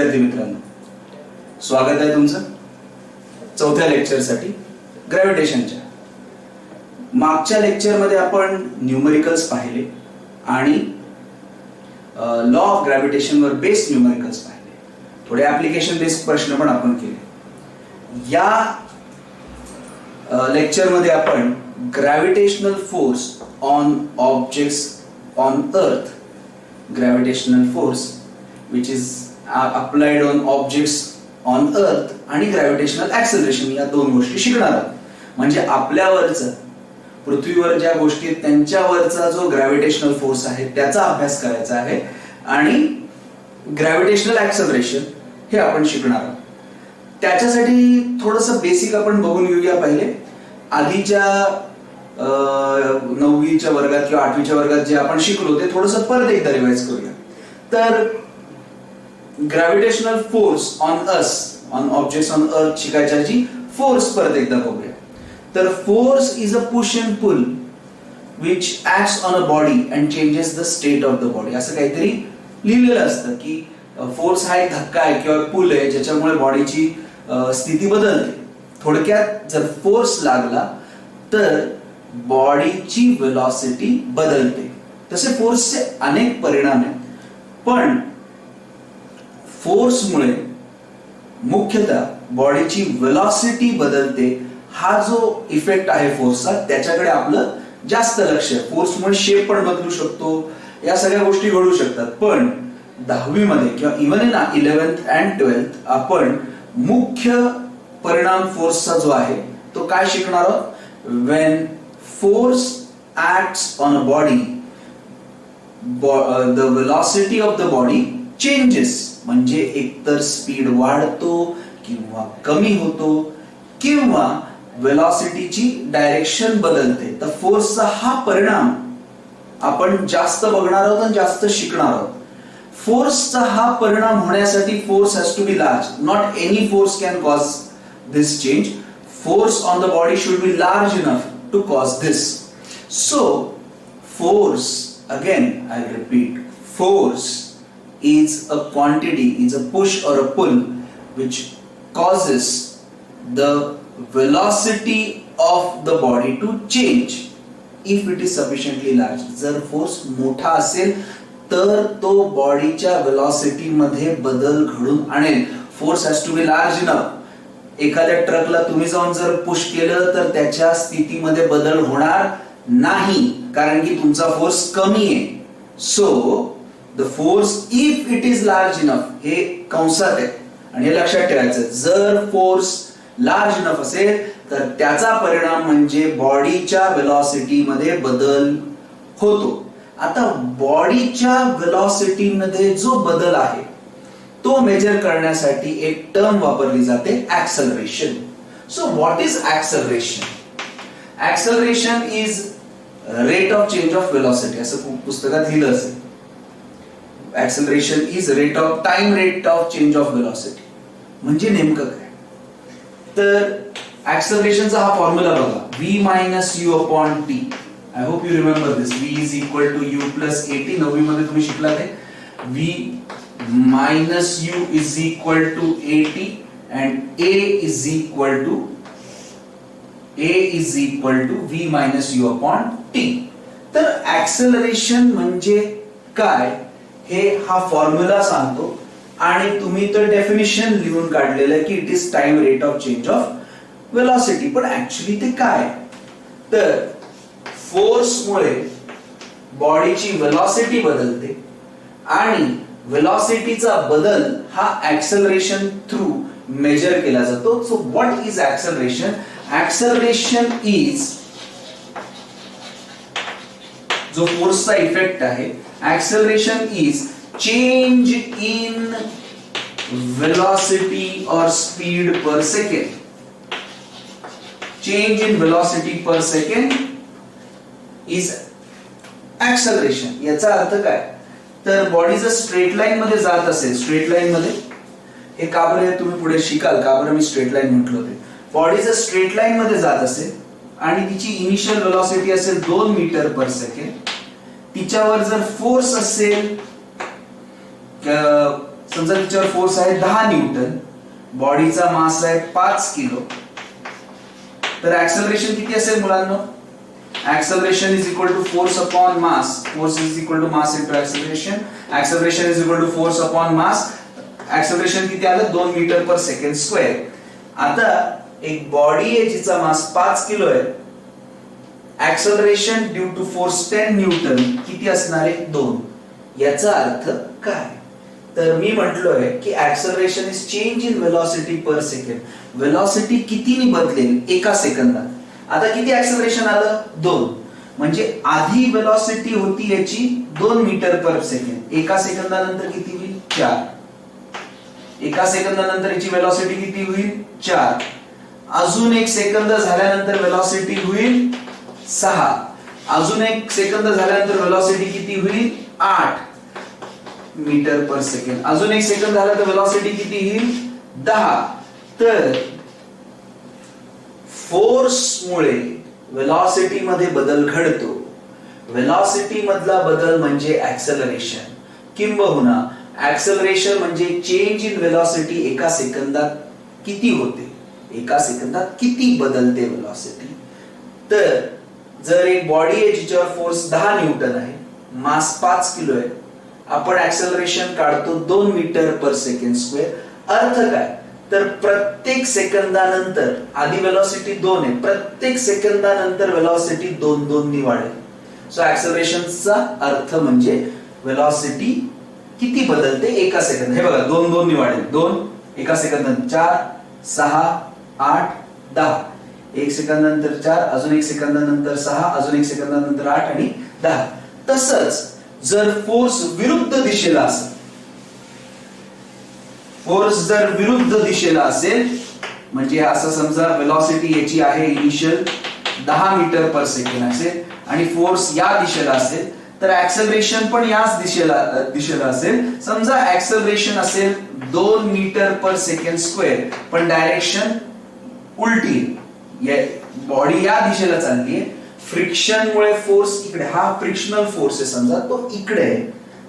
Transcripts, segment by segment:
विद्यार्थी मित्रांनो, स्वागत आहे तुमचं चौथ्या लेक्चरसाठी ग्रॅव्हिटेशनच्या. मागच्या लेक्चरमध्ये आपण न्यूमरिकल्स पाहिले आणि law of gravitation were based numericals पाहिले. थोडे ऍप्लिकेशन बेस्ड प्रश्न पण आपण केले. या लेक्चरमध्ये आपण gravitational force on objects on अर्थ, gravitational force which is applied on objects on earth आणि gravitational acceleration या दोन गोष्टी शिकणार आहोत. म्हणजे आपल्यावरचं पृथ्वीवर ज्या गोष्टी आहेत त्यांच्यावरचा जो ग्रॅव्हिटेशनल फोर्स आहे त्याचा अभ्यास करायचा आहे आणि ग्रॅव्हिटेशनल ऍक्सेलरेशन हे आपण शिकणार आहोत. त्याच्यासाठी थोडंसं बेसिक आपण बघून घेऊया. पहिले आधीच्या 9वीच्या वर्गात किंवा 8वीच्या वर्गात जे आपण शिकलो ते थोडंसं परत एकदा रिवाइज करूया. तर gravitational force on us, on objects on earth शिकायच्या जी फोर्स परत एकदा बघूया. तर force is a push and pull which acts on a body and changes the state of the body. असं काहीतरी लिहिलेलं असतं की फोर्स हा एक धक्का आहे किंवा पुल आहे ज्याच्यामुळे बॉडीची स्थिती बदलते. थोडक्यात जर फोर्स लागला तर बॉडीची वेलॉसिटी बदलते. तसे फोर्सचे अनेक परिणाम आहेत, पण फोर्समुळे मुख्यतः बॉडीची वेलॉसिटी बदलते. हा जो इफेक्ट आहे फोर्सचा त्याच्याकडे आपलं जास्त लक्ष आहे. फोर्समुळे शेप पण बदलू शकतो, या सगळ्या गोष्टी घडू शकतात. पण 10वी मध्ये किंवा even in 11th and 12th आपण मुख्य परिणाम फोर्सचा जो आहे तो काय शिकणार आहोत. Wien force acts on a body, the velocity of the body changes. म्हणजे एकतर स्पीड वाढतो किंवा कमी होतो किंवा वेलॉसिटीची डायरेक्शन बदलते. तर फोर्सचा हा परिणाम आपण जास्त बघणार आहोत आणि जास्त शिकणार आहोत. फोर्सचा हा परिणाम होण्यासाठी force has to be large. Not any force can cause this change. Force on the body should be large enough to cause this. So force, again I repeat, force is a quantity, is a push or a pull which causes the velocity of the body to change if it is sufficiently large. जर force मोठा असेल तर तो बॉडीच्या velocity मध्ये बदल घडून आणेल. Force has to be large enough. एखाद्या ट्रकला तुम्ही जाऊन जर पुश केलं तर त्याच्या स्थितीमध्ये बदल होणार नाही कारण की तुमचा फोर्स कमी आहे. So the force if it is large enough, हे कंसात आहे आणि हे लक्षात ठेवायचं. जर फोर्स लार्ज इनफ असेल तर त्याचा परिणाम म्हणजे बॉडीच्या वेलॉसिटी मध्ये बदल होतो. आता बॉडीच्या वेलॉसिटी मध्ये जो बदल आहे तो मेजर करण्यासाठी एक टर्म वापरली जाते, acceleration. So what is acceleration? Acceleration is rate of change of velocity असं पुस्तकात लिहिलं असेल. Acceleration is rate of time rate of change of velocity. म्हणजे नेमकं काय? तर ऍक्सेलरेशनचा हा फॉर्म्युला बघा, v minus u upon t. I hope you remember this. v is equal to u plus at. 9वी मध्ये तुम्ही शिकला ते. v minus u is equal to at and a is equal to v minus u upon t. तर acceleration म्हणजे काय हे हा फॉर्म्युला सांगतो आणि तुम्ही तर डेफिनेशन लिहून काढलेलं आहे की it is time rate of change of velocity. पण ऍक्च्युली ते काय? तर फोर्समुळे बॉडीची वेलॉसिटी बदलते आणि वेलॉसिटीचा बदल हा ऍक्सेलरेशन थ्रू मेजर केला जातो. So what is acceleration? Acceleration is जो फोर्सचा इफेक्ट आहे. Acceleration is change in velocity और speed per second. Change in velocity per second is acceleration. याचा अर्थ काय? तर बॉडी जर स्ट्रेट लाईन मध्ये जात असेल, स्ट्रेट लाईन मध्ये, हे का बरं तुम्ही पुढे शिकाल का बरं मी स्ट्रेट लाईन म्हटलं ते. बॉडी जर स्ट्रेट लाईन मध्ये जात असेल आणि तिची इनिशियल वेलॉसिटी असेल 2 मीटर पर सेकंड, तिच्यावर जर फोर्स असेल समजा तिच्यावर फोर्स आहे 10 न्यूटन, बॉडीचा मास आहे 5 किलो, तर ऍक्सेलरेशन किती असेल मुलांनो? Acceleration is equal to force upon mass. Force is equal to mass into acceleration. Acceleration is equal to force upon mass. Acceleration किती आलं? 2 मीटर पर सेकंड स्क्वेअर. आता एक बॉडी आहे जिचा मास 5 किलो आहे, acceleration due to force 10 newton किती असणार आहे? 2. याचा अर्थ काय? तर मी म्हटलोय की acceleration is change in velocity per second. Velocity कितीने बदलेल एका सेकंदात. आता किती ऍक्सेलरेशन आलं? 2. म्हणजे आधी वेलोसिटी होती याची 2 मीटर पर सेकंड, एका सेकंदानंतर किती होईल? 4. एका सेकंदानंतर याची वेलोसिटी किती होईल? 4. अजून एक सेकंद झाल्यानंतर वेलोसिटी होईल 6. अजून एक सेकंद झाल्यानंतर वेलोसिटी किती होईल? 8 मीटर पर सेकंड. अजून एक सेकंद झाला तर वेलोसिटी किती होईल? 10. तर फोर्स मुळे वेलोसिटी मध्ये बदल घडतो. वेलोसिटी मधला बदल म्हणजे ऍक्सेलरेशन, किंबहुना ऍक्सेलरेशन म्हणजे चेंज इन वेलोसिटी एका सेकंदात किती होते, एका सेकंदात किती बदलते वेलोसिटी. तर जर एक बॉडी आहे जिच्यावर फोर्स 10 न्यूटन आहे, मास 5 किलो आहे, आपण ऍक्सेलरेशन काढतो 2 मीटर पर सेकंड स्क्वेअर. अर्थ काय? तर प्रत्येक सेकंदानंतर, आधी वेलोसिटी 2 आहे, प्रत्येक सेकंदानंतर वेलोसिटी 2-2 नी वाढेल. सो ऍक्सेलरेशनचा अर्थ म्हणजे वेलोसिटी किती बदलते एका सेकंद. हे बघा 2-2 नी वाढेल. 2 एका सेकंदात 4, 6, 8, 10. एक सेकंदानंतर 4, अजून एक सेकंदानंतर 6, अजून एक सेकंदानंतर 8 आणि 10. तसंच जर फोर्स विरुद्ध दिशेला असेल, फोर्स जर विरुद्ध दिशेला असेल, म्हणजे असं समजा वेलोसिटी याची आहे इनिशियल 10 मीटर पर सेकंड असेल आणि फोर्स या दिशेला असेल, तर ऍक्सेलरेशन पण याच दिशेला असेल. समजा ऍक्सेलरेशन असेल 2 मीटर पर सेकंड स्क्वेअर, पण डायरेक्शन उलटी, बॉडी या दिशेला चालली आहे. फ्रिक्शन मुळे फोर्स इकडे, हा फ्रिक्शनल फोर्स आहे समजा, तो इकडे आहे,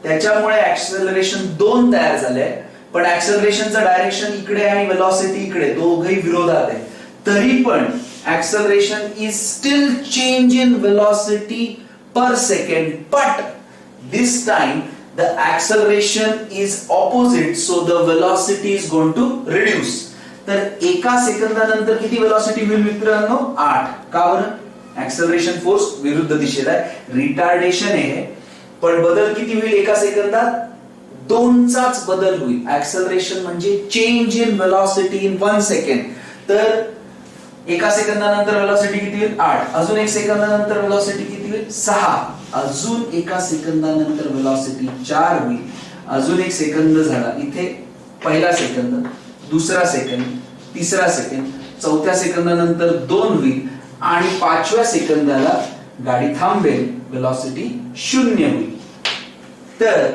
त्याच्यामुळे ऍक्सेलरेशन 2 तयार झाले, पण ऍक्सेलरेशनचं डायरेक्शन इकडे आणि वेलोसिटी इकडे, दोघही विरोधात आहे. तरी पण acceleration is still change in velocity per second, but this time the acceleration is opposite, so the velocity is going to reduce. तर एका सेकंदानंतर किती वेलोसिटी होईल मित्रांनो? 8. का बरं? ऍक्सेलरेशन फोर्स विरुद्ध दिशेला आहे, रिटार्डेशन आहे, पण बदल किती होईल एका सेकंदात? 2चाच बदल होईल. ऍक्सेलरेशन म्हणजे change in velocity in 1 second. तर एका सेकंदानंतर वेलोसिटी किती होईल? 8. अजून एक सेकंदानंतर वेलोसिटी किती होईल? 6. अजून एका सेकंदानंतर वेलोसिटी 4 होईल. अजून एक सेकंद झाला, इथे पहिला सेकंद, दुसरा सेकंद, तिसरा सेकंद, चौथ्या सेकंदानंतर 2 होईल आणि 5व्या सेकंदाला गाडी थांबेल, वेलोसिटी 0 होईल. तर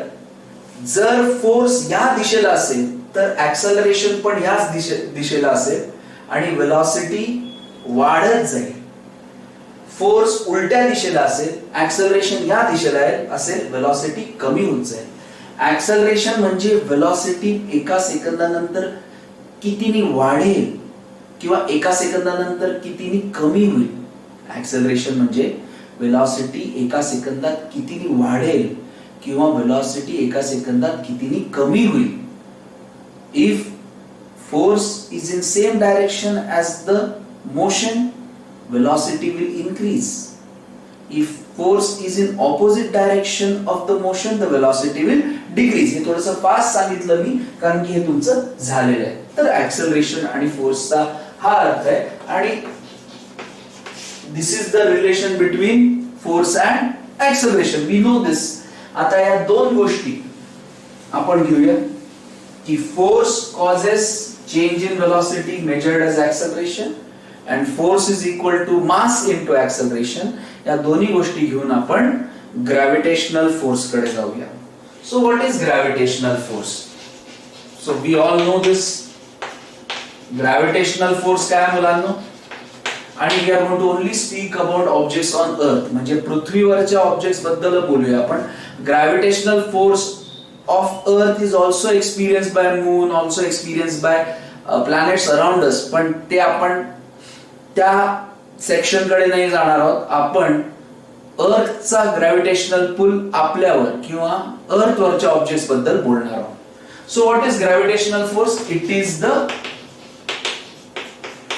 जर फोर्स या दिशेला असेल तर ऍक्सेलरेशन पण याच दिशेला असेल आणि वेलोसिटी वाढत जाईल. फोर्स उलट्या दिशेला असेल, ऍक्सेलरेशन या दिशेला असेल, वेलोसिटी कमी होत जाईल. ऍक्सेलरेशन म्हणजे वेलोसिटी एका सेकंदानंतर कितीनी वाढेल किंवा एका सेकंदानंतर कितीनी कमी होईल. ऍक्सेलरेशन म्हणजे वेलोसिटी एका सेकंदात कितीनी वाढेल किंवा वेलोसिटी एका सेकंदात कितीनी कमी होईल. If force is in same direction as the motion, velocity will increase. If force is in opposite direction of the motion, the velocity will decrease. हे थोडंसं फास्ट सांगितलं मी कारण की हे तुमचं झालेलं आहे. तर ऍक्सेलरेशन आणि फोर्सचा हा अर्थ आहे आणि this is the relation between force and acceleration. We know this. आता या दोन गोष्टी आपण घेऊया की force causes change in velocity measured as acceleration and force is equal to mass into acceleration. या दोन्ही गोष्टी घेऊन आपण gravitational force कडे जाऊया. So what is gravitational force? So we all know this. Gravitational force काय मुलांनो? आणि we are going to only speak about objects on earth, म्हणजे पृथ्वीवरच्या ऑब्जेक्ट्स बद्दल बोलूया आपण. Gravitational force of earth is also experienced by moon, also experienced by planets around us. पण ते आपण त्या सेक्शन कडे नाही जाणार आहोत. आपण अर्थचा ग्रॅव्हिटेशनल पुल आपल्यावर किंवा अर्थ वरच्या ऑब्जेक्ट्स बद्दल बोलणार आहोत. So what is gravitational force?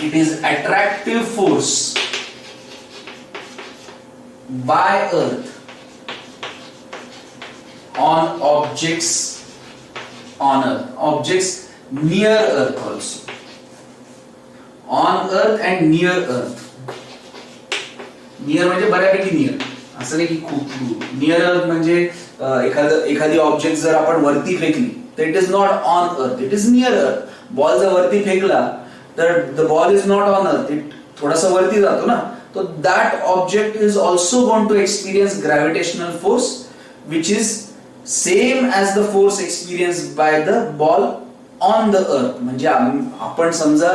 It is attractive force by अर्थ on objects on earth, objects near earth also, on earth and near earth. near म्हणजे बऱ्यापैकी near, असं नाही की खूप दूर. near earth म्हणजे एखादी ऑब्जेक्ट जर आपण वरती फेकली तर it is not on earth, it is near earth. Ball जर वरती फेकला तर the ball is not on earth, it थोडासा वरती जातो ना. तो that object is also going to experience gravitational force which is same as the force experienced by the ball on the earth. म्हणजे आपण समजा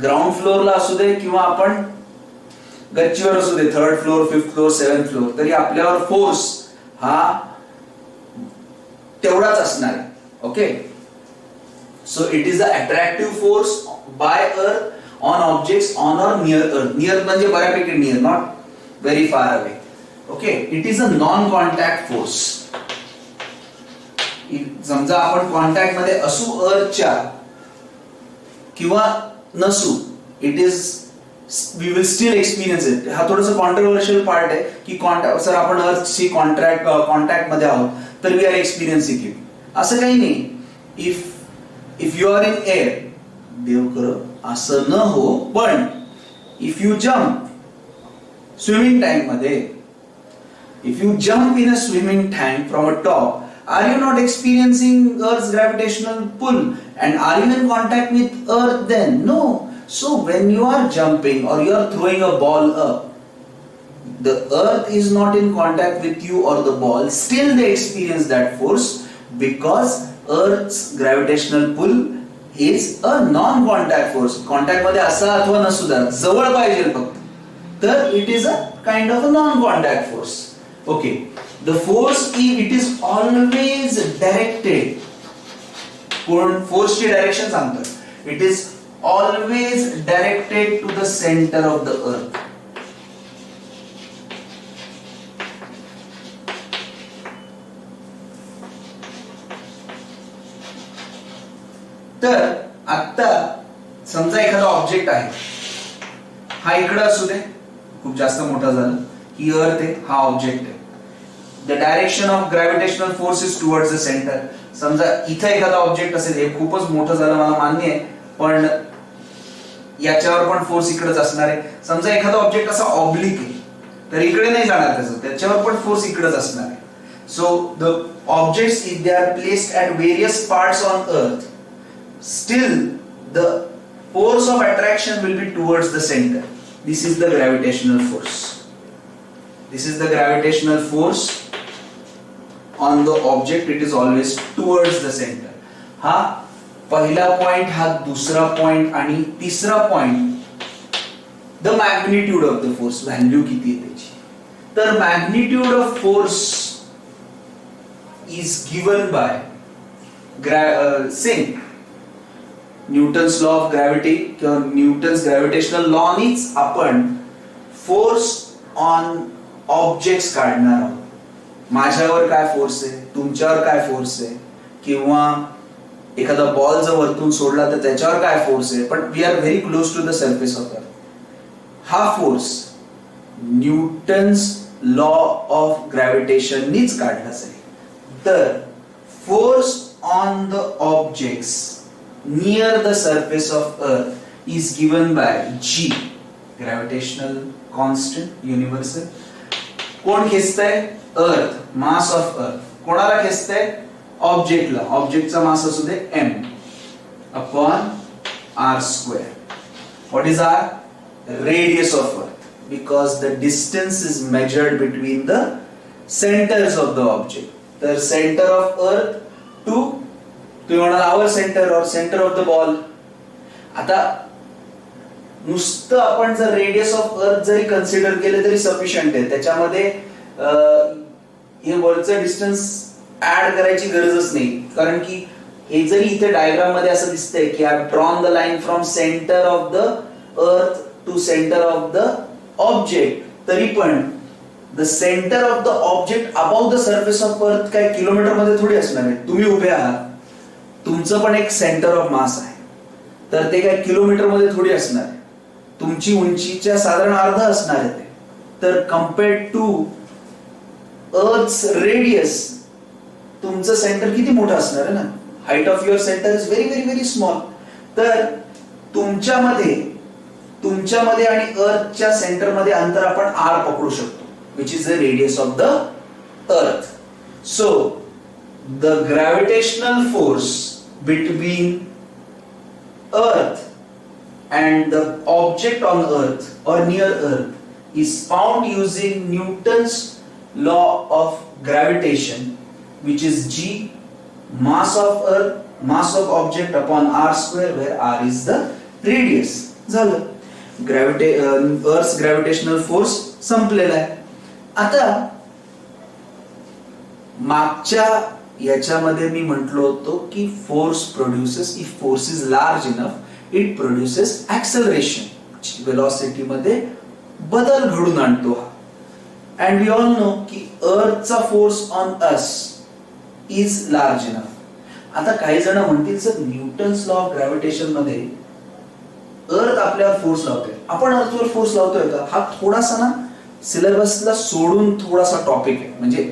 ग्राउंड फ्लोअरला असू दे किंवा आपण गच्चीवर असू दे, 3rd floor, 5th floor, 7th floor, तरी आपल्यावर फोर्स हा तेवढाच असणार आहे. Okay, so it is a attractive force by earth on objects on or near earth. Near म्हणजे बऱ्यापैकी near, not very far away. Okay, it is a non contact force. समजा आपण कॉन्टॅक्ट मध्ये असू अर्थच्या किंवा नसू, it is we will still experience it. हा थोडासा कॉन्ट्रोवर्शियल पार्ट आहे की सर आपण अर्थशी कॉन्टॅक्ट मध्ये आहोत तर वी आर एक्सपिरियन्सिंग इट, असं काही नाही. If you are in air, देव कर असं न हो, पण if you jump swimming tank मध्ये, if you jump in a swimming tank from a top, are you not experiencing Earth's gravitational pull and are you in contact with Earth then? No. So when you are jumping or you are throwing a ball up, the Earth is not in contact with you or the ball, still they experience that force because Earth's gravitational pull is a non-contact force. Contact मध्ये असा अथवा नसुद्धा जवळ पाहिजे फक्त, तर it is a kind of a non-contact force. Okay. The force it is always directed. Force ची direction सांगतो. It is always directed to the center of the earth. तर आता समजा एखादा ऑब्जेक्ट आहे, हा इकडे असू दे, खूप जास्त मोठा झाला, ही अर्थ आहे, हा ऑब्जेक्ट आहे. The direction of gravitational force is towards the center. समजा इथे एखादा ऑब्जेक्ट असेल, हे खूपच मोठं झालं मला मान्य आहे, पण याच्यावर पण फोर्स इकडेच असणार आहे. समजा एखादा ऑब्जेक्ट असा ऑब्लिक आहे तर इकडे नाही जाणार, त्याच्यावर पण फोर्स इकडेच असणार आहे. So the objects if they are placed at various parts on earth, steel the force of attraction will be towards the centre. This is the gravitational force. This is the gravitational force on the object. It is always towards the center. हा पहिला point, हा दुसरा point आणि तिसरा point. The magnitude of the force, value किती आहे त्याची. तर magnitude of force is given by sing Newton's law of gravity किंवा न्यूटन्स ग्रॅव्हिटेशनल लॉ नीच आपण फोर्स ऑन ऑब्जेक्ट्स काढणार आहोत. माझ्यावर काय फोर्स आहे, तुमच्यावर काय फोर्स आहे, किंवा एखादा बॉल जर वरतून सोडला तर त्याच्यावर काय फोर्स आहे, पण we are very close to the surface of earth. हा force Newton's law of gravitation नीच काढला जाईल. तर force on the objects near the surface of earth is given by G, gravitational constant universal. कोण खेचतंय? अर्थ, मास ऑफ अर्थ. कोणाला खेचतंय? ऑब्जेक्टला. ऑब्जेक्टचा मास असू दे m upon r square. What is r? Radius of earth, because the distance is measured between the centres of the object. तर centre of earth to, तुम्ही म्हणाल आवर centre और सेंटर ऑफ द बॉल. आता नुसतं आपण जर रेडियस ऑफ अर्थ जरी consider केले तरी सफिशियंट आहे. त्याच्यामध्ये हे वरचं डिस्टन्स ऍड करायची गरजच नाही, कारण की हे जरी इथे डायग्राम मध्ये असं दिसतंय की I drawn the line from centre of the earth to centre of the object, तरी पण the centre of the object about the surface of earth काय किलोमीटर मध्ये थोडी असणार आहे. तुम्ही उभे आहात, तुमचं पण एक सेंटर ऑफ मास आहे, तर ते काय किलोमीटर मध्ये थोडी असणार आहे, तुमची उंचीच्या साधारण अर्ध असणार आहे ते. तर कम्पेअर्ड टू अर्थ्स रेडियस तुमचं सेंटर किती मोठं असणार आहे ना. Height of your centre is very very very small. तर तुमच्यामध्ये आणि अर्थच्या सेंटर मध्ये अंतर आपण आर पकडू शकतो, which is the radius of the अर्थ. So the gravitational force between earth and the object on earth or near earth is found using Newton's law of gravitation, which is G, mass of earth, mass of object upon r square, where r is the radius. झालं. Earth's gravitational force संपलेला आहे. आता मागच्या याच्यामध्ये मी म्हटलो होतो की force produces, if force is large enough it produces acceleration, velocity मध्ये बदल घडून आणतो. अँड वी ऑल नो की अर्थचा force on us is large enough. आता काही जण म्हणतील sir Newton's law of gravitation मध्ये अर्थ आपल्यावर फोर्स लावतोय, आपण अर्थवर फोर्स लावतोय का? हा थोडासा ना सिलेबसला सोडून थोडासा टॉपिक आहे, म्हणजे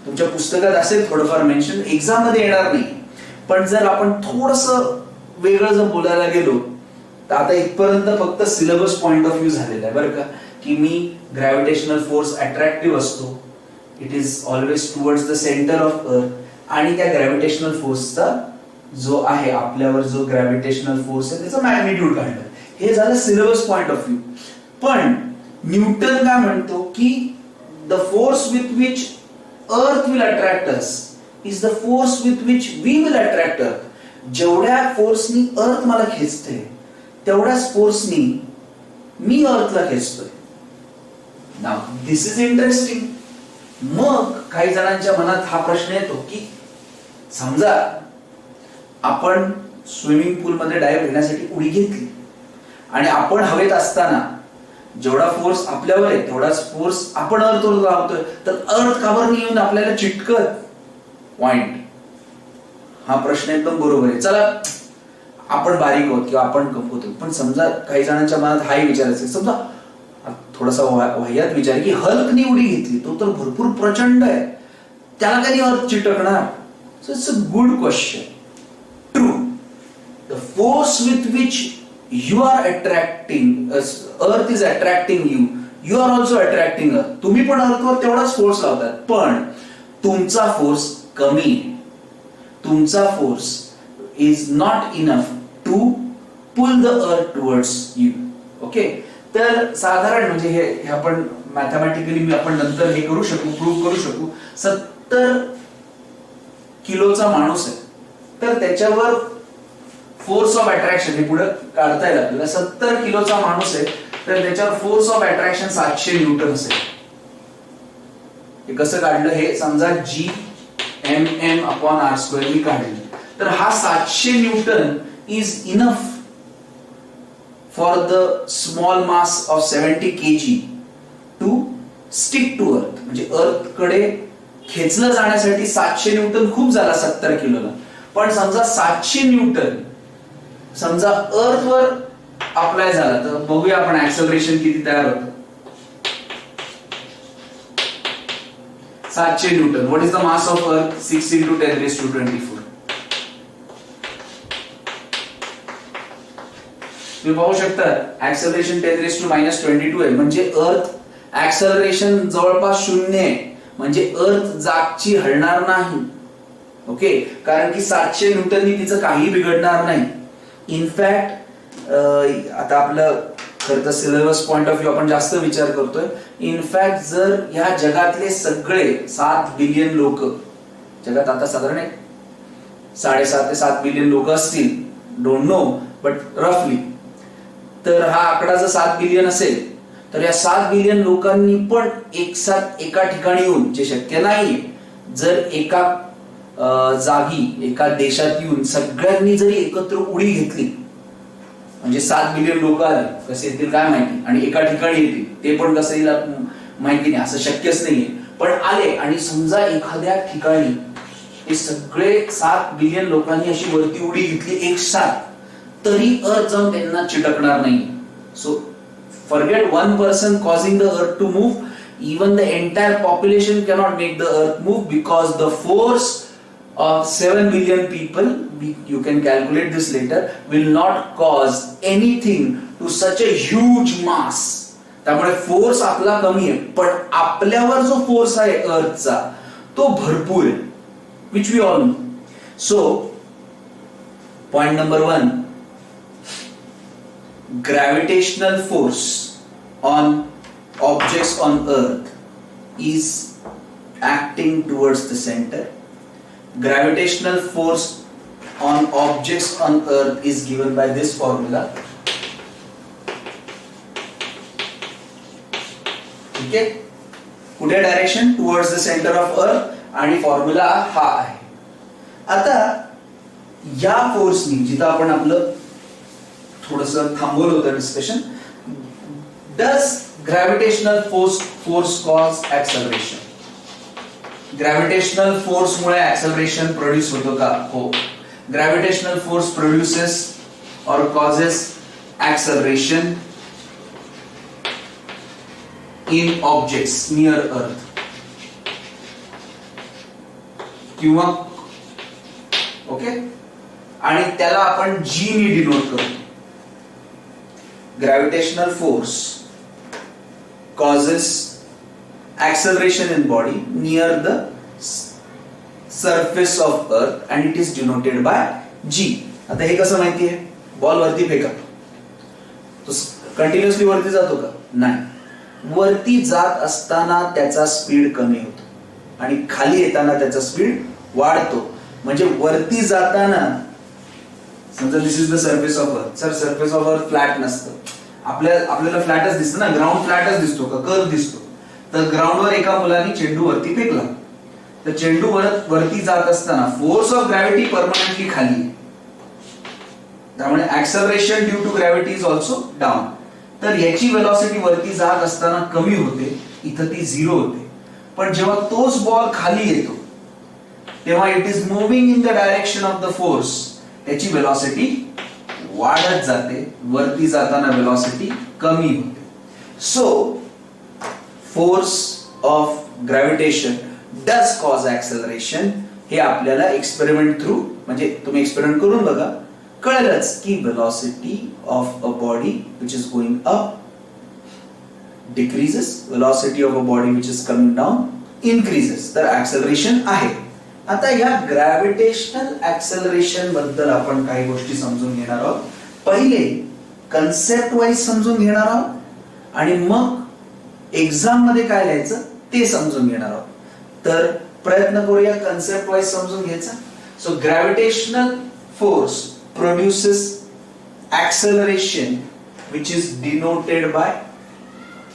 तुमच्या पुस्तकात असेल थोडंफार मेन्शन, एक्झाम मध्ये येणार नाही. पण जर आपण थोडस वेगळं जर बोलायला गेलो तर आता इथपर्यंत फक्त सिलेबस पॉइंट ऑफ व्ह्यू झालेला आहे बरं का, की मी ग्रॅव्हिटेशनल फोर्स अट्रॅक्टिव्ह असतो, it is always towards the centre of earth, आणि त्या ग्रॅव्हिटेशनल फोर्सचा जो आहे आपल्यावर जो ग्रॅव्हिटेशनल फोर्स आहे त्याचा मॅग्निट्यूड काढलं. हे झालं सिलेबस पॉइंट ऑफ व्ह्यू. पण न्यूटन काय म्हणतो की the force with which earth will attract us is the force with which we will attract earth. जेवढ्या फोर्सनी अर्थ मला खेचते तेवढ्याच फोर्सनी मी अर्थला खेचतोय. Now this is interesting. मग काही जणांच्या मनात हा प्रश्न येतो की समजा आपण स्विमिंग पूल मध्ये डायव्ह घेण्यासाठी उडी घेतली आणि आपण हवेत असताना जेवढा फोर्स आपल्यावर आहे तेवढाच फोर्स आपण अर्थवर लावतोय, तर अर्थ का बरं येऊन आपल्याला चिटकत? पॉइंट. हा प्रश्न एकदम बरोबर आहे. चला आपण बारीक आहोत किंवा आपण कमवतो, पण समजा काही जणांच्या मनात हाही विचारायचं, समजा थोडासा वाह्यात विचार की हल्कनी उडी घेतली, तो तर भरपूर प्रचंड आहे, त्याला कधी अर्थ चिटकणार? So it's a good question. True, the force with which you are attracting earth is attracting you, you are also attracting earth. तुम्ही पण अर्थवर तेवढाच फोर्स लावतात, पण तुमचा फोर्स कमी आहे. तुमचा force is not enough to pull the earth towards you. Okay, तर साधारण म्हणजे हे आपण मॅथमॅटिकली आपण नंतर हे करू शकू, प्रूव्ह करू शकू. 70 किलोचा माणूस आहे, तर त्याच्यावर फोर्स ऑफ अट्रॅक्शन हे पुढे काढता येईल आपल्याला. 70 किलोचा माणूस आहे तर त्याच्यावर फोर्स ऑफ अट्रॅक्शन 700 न्यूटन असेल. हे कसं काढलं? हे समजा G M upon r square मी काढले, तर हा 700 Newton is enough for the small mass of 70 kg to stick to earth. म्हणजे अर्थ कडे खेचलं जाण्यासाठी 700 न्यूटन खूप झाला 70 किलोला. पण समजा 700 न्यूटन समजा अर्थ वर अप्लाय झाला, तर बघूया आपण ऍक्सेलरेशन किती तयार होतं. 700 Newton. What is the mass of earth? 6 × 10⁻²4. तुम्ही पाहू शकता ऍक्सेलरेशन 10⁻⁻22 आहे, म्हणजे अर्थ ऍक्सेलरेशन जवळपास 0 आहे, म्हणजे अर्थ जागची हलणार नाही. ओके, कारण की 700 न्यूटननी तिचं काही बिघडणार नाही. इनफॅक्ट आता आपलं खरं तर सिलेबस पॉइंट ऑफ व्ह्यू आपण जास्त विचार करतोय. इनफॅक्ट जर या जगातले सगळे 7 बिलियन लोक, जगात आता साधारण 7.5 ते 7 बिलियन लोक असतील, डोंट नो बट रफली, तर हा आकडा जर 7 बिलियन असेल तर या 7 बिलियन लोकांनी पण एक साथ एका ठिकाणी येऊन, जे शक्य नाही, जर एका जागी एका देशात येऊन सगळ्यांनी जरी एकत्र उडी घेतली, म्हणजे 7 बिलियन लोक आले, कसे येतील काय माहिती, आणि एका ठिकाणी येतील ते पण कसं येईल माहिती नाही, असं शक्यच नाहीये, पण आले आणि समजा एखाद्या ठिकाणी हे सगळे 7 बिलियन लोकांनी अशी वरती उडी घेतली एक साथ, तरी अर्थ जाऊन त्यांना चिटकणार नाही. So forget one person causing the earth to move, even the entire population cannot make the earth move, because the force of 7 billion people, you can calculate this later, will not cause anything to such a huge mass. त्यामुळे force आपला कमी आहे, पण आपल्यावर जो force आहे अर्थचा तो भरपूर आहे, which we all know. So point number 1, gravitational force on objects on earth is acting towards the center. Gravitational force on objects on earth is given by this formula. ठीक आहे, कुठे direction towards the centre of earth, आणि formula हा आहे. आता या फोर्सनी जिथं आपण आपलं थोडस थांबवलं होतं discussion, does gravitational force cause acceleration? Gravitational force मुळे ऍक्सेलरेशन प्रोड्यूस होतो का? हो. ग्रॅव्हिटेशनल फोर्स प्रोड्युसेस और causes acceleration in objects near अर्थ, किंवा ओके, आणि त्याला आपण जी नी डिनोट करतो. Gravitational force causes acceleration in body near the surface of earth and it is denoted by G. आता हे कसं माहिती आहे? बॉल वरती फेका, तो कंटिन्युअसली वरती जातो का? नाही. वरती जात असताना त्याचा स्पीड कमी होतो आणि खाली येताना त्याचा स्पीड वाढतो. म्हणजे वरती जाताना समजा this is the surface of earth, sir surface of earth flat नसतं, आपल्याला फ्लॅटच दिसतं ना, ग्राउंड फ्लॅटच दिसतो का? कर्व दिसतो. तर ग्राउंडवर एका मुलाने चेंडू वरती फेकला, तर चेंडू वरती जात असताना फोर्स ऑफ ग्रॅव्हिटी परमनंटली खाली आहे, त्यामुळे acceleration due to gravity is also down. तर याची वेलॉसिटी वरती जात असताना कमी होते, इथं ती 0 होते. पण जेव्हा तोच बॉल खाली येतो तेव्हा it is moving in the direction of the force, त्याची वेलॉसिटी वाढत जाते, वरती जाताना वेलॉसिटी कमी होते. So force of gravitation does cause acceleration. हे आपल्याला एक्सपेरिमेंट थ्रू, म्हणजे तुम्ही एक्सपेरिमेंट करून बघा, कळलंच की velocity of a body which is going up decreases, velocity of a body which is coming down increases. तर ऍक्सेलरेशन आहे. आता या ग्रॅव्हिटेशनल ऍक्सेलरेशन बद्दल आपण काही गोष्टी समजून घेणार आहोत. पहिले कन्सेप्ट वाईज समजून घेणार आहोत आणि मग एक्झाम मध्ये काय लिहायचं ते समजून घेणार आहोत. तर प्रयत्न करूया कन्सेप्ट वाईज समजून घ्यायचा. So gravitational force produces acceleration which is denoted by,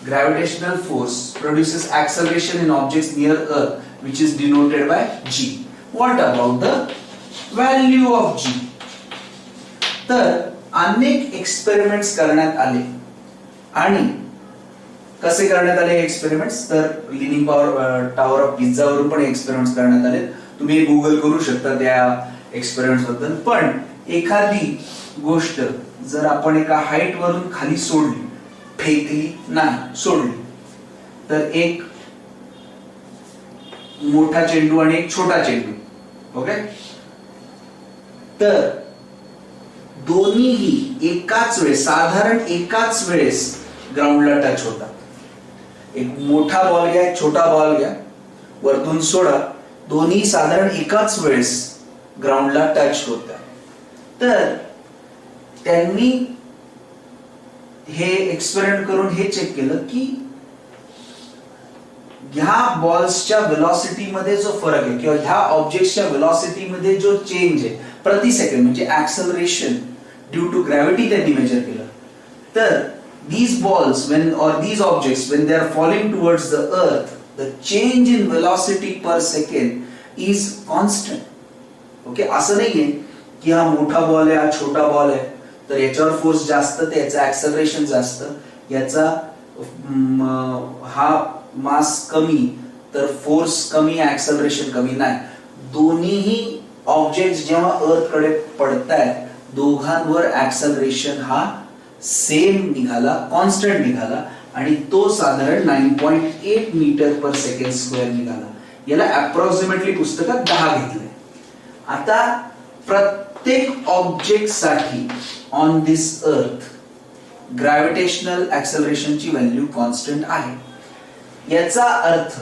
gravitational force produces acceleration in objects near earth which is denoted by G. What about the value of G? तर अनेक एक्सपेरिमेंट्स करण्यात आले. आणि कसे करण्यात आले एक्सपेरिमेंट्स? तर लिनिंग टॉवर ऑफ पिझ्झा वरून पण एक्सपेरिमेंट्स करण्यात आले. तुम्ही गुगल करू शकता त्या एक्सपेरिमेंट्स बद्दल. पण एखादी गोष्ट जर आपण एका हाईट वरून खाली सोडली, फेकली नाही, सोडली, तर एक मोठा चेंडू आणि एक छोटा चेंडू, ओके, तर दोन्हीही एकाच वेळेस, साधारण एकाच वेळेस ग्राउंडला टच होतात. एक मोठा बॉल घ्या, एक छोटा बॉल घ्या, वरतून सोडा, दोन्ही साधारण एकाच वेळेस ग्राउंडला टच होतात. तर त्यांनी हे एक्सपेरिमेंट करून हे चेक केलं की ह्या बॉल्सच्या वेलॉसिटी मध्ये जो फरक आहे किंवा ह्या ऑब्जेक्टच्या वेलॉसिटी मध्ये जो चेंज आहे प्रति सेकंड, म्हणजे ऍक्सेलरेशन ड्यू टू ग्रॅव्हिटी त्यांनी मेजर केलं. तर these balls or these objects when they are falling towards the earth, the change in velocity per second is constant. Okay, असं नाहीये की हा मोठा बॉल आहे हा छोटा बॉल आहे तर याच्यावर फोर्स जास्त तर याचं ऍक्सेलरेशन जास्त, याचा हा मास कमी तर फोर्स कमी ऍक्सेलरेशन कमी. नाही, दोन्हीही ऑब्जेक्ट जेव्हा अर्थ कडे पडतायत दोघांवर ऍक्सेलरेशन हा सेम निघाला, कॉन्स्टंट निघाला आणि तो साधारण 9.8 मीटर पर सेकंड स्क्वेअर निघाला. याला अप्रॉक्सिमेटली पुस्तकात 10 घेतलंय. आता प्रत्येक ऑब्जेक्ट साठी on this earth gravitational ऍक्सेलरेशनची value constant आहे. याचा अर्थ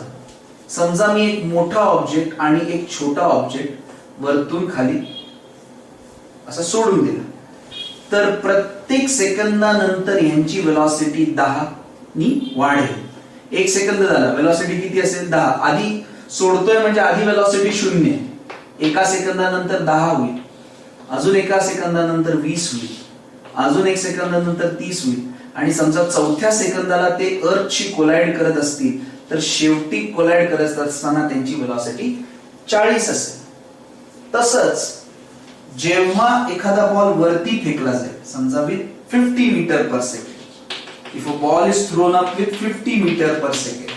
समजा मी एक मोठा ऑब्जेक्ट आणि एक छोटा ऑब्जेक्ट वरतून खाली असं सोडून दिलं तर प्रत्येक सेकंदानंतर यांची वेलॉसिटी 10 नी वाढेल. 1 सेकंद झाला, वेलॉसिटी किती असेल 10. आधी सोडतोय म्हणजे आधी वेलॉसिटी 0, एका सेकंदानंतर 10 होईल, अजून एका सेकंदानंतर 20 होईल, अजून 1 सेकंदानंतर 30 होईल आणि समजा चौथ्या सेकंदाला ते अर्थशी कोलाइड करत असतील तर शेवटी कोलाइड करत असताना त्यांची वेलॉसिटी 40 असेल. तसंच जेव्हा एखादा बॉल वरती फेकला जाईल समजा with 50 metre per second, if a ball is thrown up with 50 meter per second,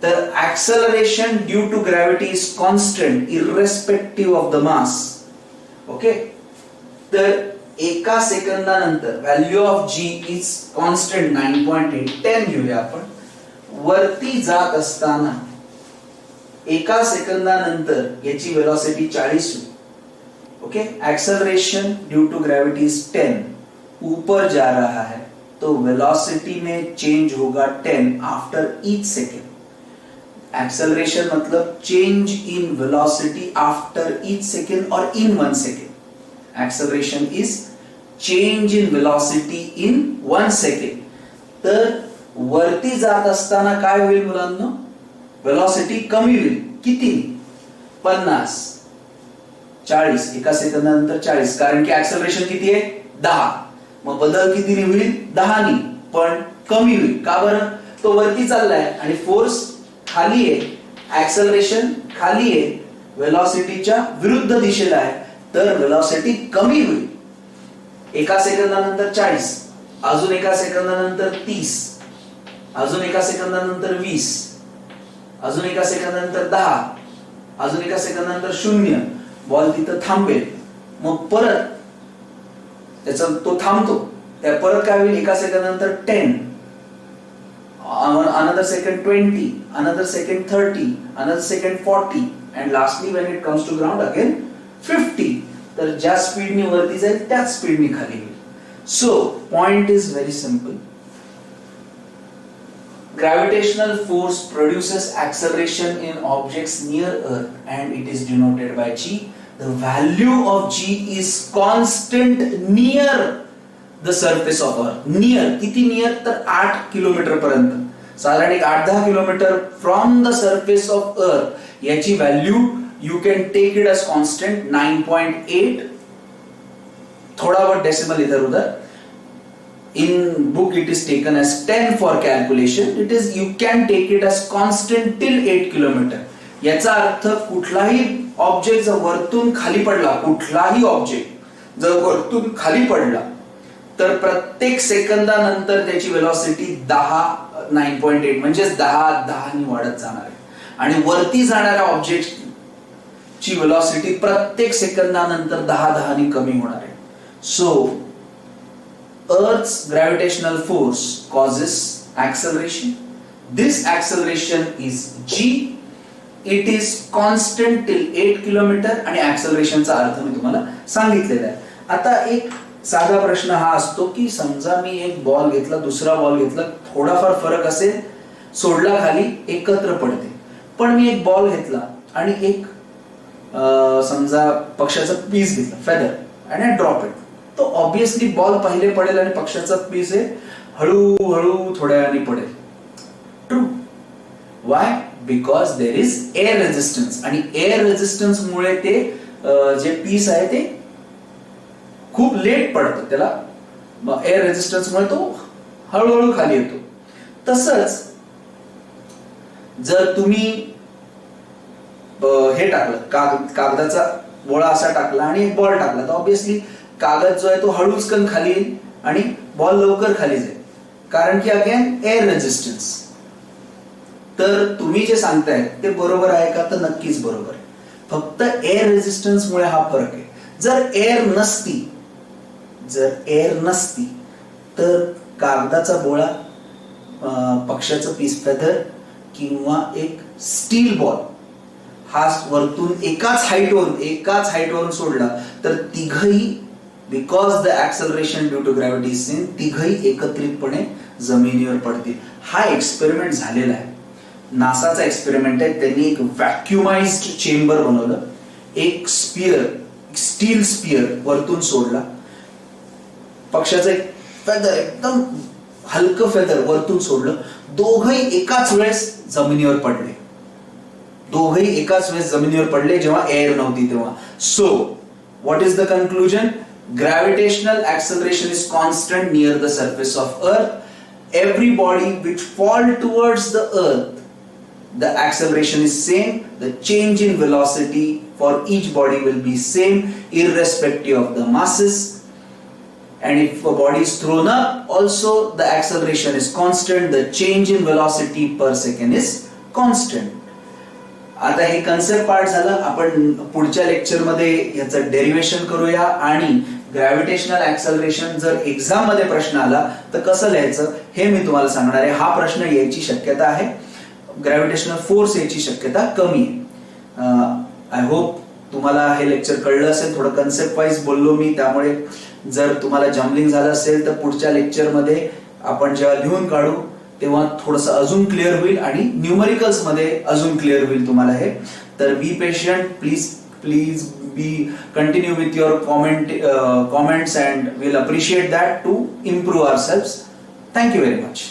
the acceleration due to gravity is constant irrespective of the mass. Okay, तर एका सेकंदानंतर value of G is constant 9.8 10 घेऊया आपण. वरती जात असताना एका सेकंदानंतर याची वेलॉसिटी 40 होईल. Okay, acceleration due to gravity is 10, ऊपर जा रहा है तो वेलोसिटी में चेंज होगा 10 आफ्टर ईच सेकेंड. एक्सेलरेशन मतलब change in velocity after each second और in 1 second. Acceleration is change in velocity in 1 second. तर वरती जात असताना काय होईल मुलांना, वेलोसिटी कमी होईल. किती? 50, 40, एका सेकंदानंतर 40, कारण की एक्सेलरेशन किती आहे 10. मग बदल किती होईल 10 नी, पण कमी होईल. का बरं? तो वरती चाललाय आणि फोर्स खाली आहे, ऍक्सेलरेशन खाली आहे, वेलॉसिटीच्या विरुद्ध दिशेला आहे तर वेलॉसिटी कमी होईल. एका सेकंदानंतर 40, अजून एका सेकंदानंतर 30, अजून एका सेकंदानंतर 20, अजून एका सेकंदानंतर 10, अजून एका सेकंदानंतर 0. बॉल तिथं थांबेल, मग परत त्याचा तो थांबतो, त्या परत काय होईल एका सेकंदानंतर 10, another second 20, another second 30, another second 40 and lastly when it comes to ground again 50. तर ज्या स्पीडनी वरती जाईल त्याच स्पीडनी खाली येईल. So point is very simple. Gravitational force produces acceleration in objects near Earth and it is denoted by G. The value of G is constant near the surface of Earth. Near, किती near? तर 8 kilometre पर्यंत, साधारण एक 8-10 kilometre from the surface of earth याची value you can take it as constant 9.8. थोड़ा बहुत decimal इधर उधर. In book it is taken as 10 for calculation. It is you can take it as constant till 8 kilometer. याचा अर्थ कुठलाही object जर वरतून खाली पडला, कुठलाही ऑब्जेक्ट जर वरतून खाली पडला तर प्रत्येक सेकंदानंतर त्याची वेलॉसिटी 9.8 म्हणजे 10 नी वाढत जाणार आहे आणि वरती जाणाऱ्या ऑब्जेक्ट ची वेलॉसिटी प्रत्येक सेकंदानंतर 10 नी कमी होणार आहे. So Earth's gravitational force causes acceleration. This acceleration is g. It is constant till 8 kilometer आणि acceleration चा अर्थ मी तुम्हाला सांगितलेला आहे. आता एक साधा प्रश्न हा असतो की समजा मी एक बॉल घेतला, दुसरा बॉल घेतला, थोडाफार फरक असेल, सोडला खाली एकत्र पडते. पण मी एक बॉल घेतला आणि एक समजा पक्षाचा पीस घेतला, फेदर, आणि आय ड्रॉप इट, तो ऑब्विसली बॉल पहिले पडेल आणि पक्षाचा पीस आहे हळूहळू थोड्या वेळाने पडेल. True. Y? Because there is air resistance आणि एअर रेजिस्टन्स मुळे ते जे पीस आहे ते खूप लेट पडतं, त्याला एअर रेजिस्टन्स मुळे तो हळूहळू खाली येतो. तसंच जर तुम्ही हे टाकलं, कागदाचा गोळा असा टाकला आणि एक बॉल टाकला, तर ऑब्विसली कागद जो आहे तो हळूचकन खाली येईल आणि बॉल लवकर खाली जाईल, कारण की अगेन एअर रेजिस्टन्स. तर तुम्ही जे सांगताय ते बरोबर आहे का? तर नक्कीच बरोबर आहे. फक्त एअर रेजिस्टन्स मुळे हा फरक आहे. जर एअर नसती तर कागदाचा गोळा, पक्ष्याचं पीस फेदर किंवा एक स्टील बॉल हा वरतून एकाच हाईटवरून सोडला तर तिघही, because the acceleration due to gravity is same, तिघही एकत्रितपणे जमिनीवर पडतील. हा एक्सपेरिमेंट झालेला आहे, नासाचा एक्सपेरिमेंट आहे. त्यांनी एक व्हॅक्युमाइज्ड चेंबर बनवलं, एक स्टील स्पियर वरतून सोडला, पक्षाचं एक फेदर, एकदम हलकं फेदर वरतून सोडलं, दोघही एकाच वेळेस जमिनीवर पडले जेव्हा एअर नव्हती तेव्हा. So what is the conclusion? Gravitational acceleration is constant near the surface of Earth. Every body which fall towards the Earth, the acceleration is same. The change in velocity for each body will be same irrespective of the masses. And if a body is thrown up, also the acceleration is constant. The change in velocity per second is constant. आता हे concept part झालं. आपण पुढच्या lecture मध्ये याचं derivation करूया आणि gravitational acceleration जर एक्झाम मध्ये प्रश्न आला तर कसं लिहायचं हे मी तुम्हाला सांगणार आहे. हा प्रश्न यायची शक्यता आहे, ग्रॅव्हिटेशनल फोर्स यायची शक्यता कमी आहे. आय होप तुम्हाला हे लेक्चर कळलं असेल. थोडं कन्सेप्ट वाईज बोललो मी, त्यामुळे जर तुम्हाला जम्बलिंग झालं असेल तर पुढच्या लेक्चर मध्ये आपण जेव्हा लिहून काढू तेव्हा थोडंसं अजून क्लिअर होईल आणि न्यूमरिकल्स मध्ये अजून क्लिअर होईल तुम्हाला हे. तर be patient, please be continue with your comments and we'll appreciate that to improve ourselves. Thank you very much.